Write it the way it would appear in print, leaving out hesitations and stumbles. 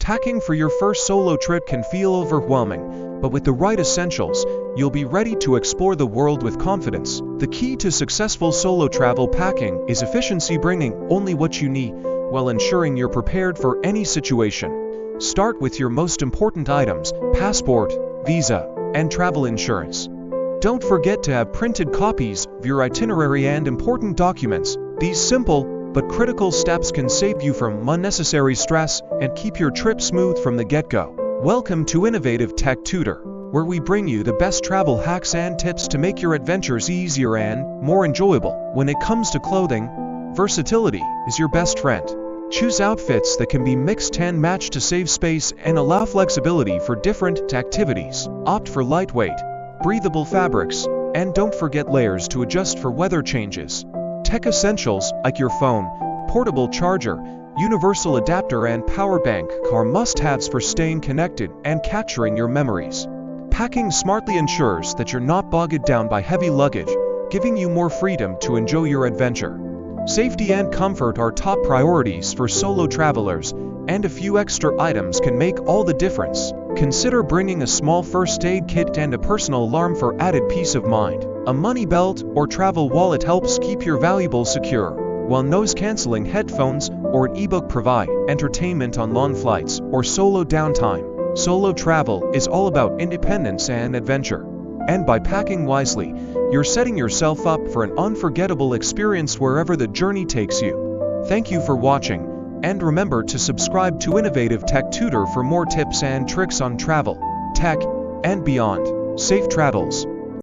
Packing for your first solo trip can feel overwhelming, but with the right essentials, you'll be ready to explore the world with confidence. The key to successful solo travel packing is efficiency, bringing only what you need, while ensuring you're prepared for any situation. Start with your most important items: passport, visa, and travel insurance. Don't forget to have printed copies of your itinerary and important documents. These simple but critical steps can save you from unnecessary stress and keep your trip smooth from the get-go. Welcome to Innovative Tech Tutor, where we bring you the best travel hacks and tips to make your adventures easier and more enjoyable. When it comes to clothing, versatility is your best friend. Choose outfits that can be mixed and matched to save space and allow flexibility for different activities. Opt for lightweight, breathable fabrics, and don't forget layers to adjust for weather changes. Tech essentials like your phone, portable charger, universal adapter, and power bank are must-haves for staying connected and capturing your memories. Packing smartly ensures that you're not bogged down by heavy luggage, giving you more freedom to enjoy your adventure. Safety and comfort are top priorities for solo travelers, and a few extra items can make all the difference. Consider bringing a small first aid kit and a personal alarm for added peace of mind. A money belt or travel wallet helps keep your valuables secure, while noise-canceling headphones or an ebook provide entertainment on long flights or solo downtime. Solo travel is all about independence and adventure, and by packing wisely, you're setting yourself up for an unforgettable experience wherever the journey takes you. Thank you for watching, and remember to subscribe to Innovative Tech Tutor for more tips and tricks on travel, tech, and beyond. Safe travels!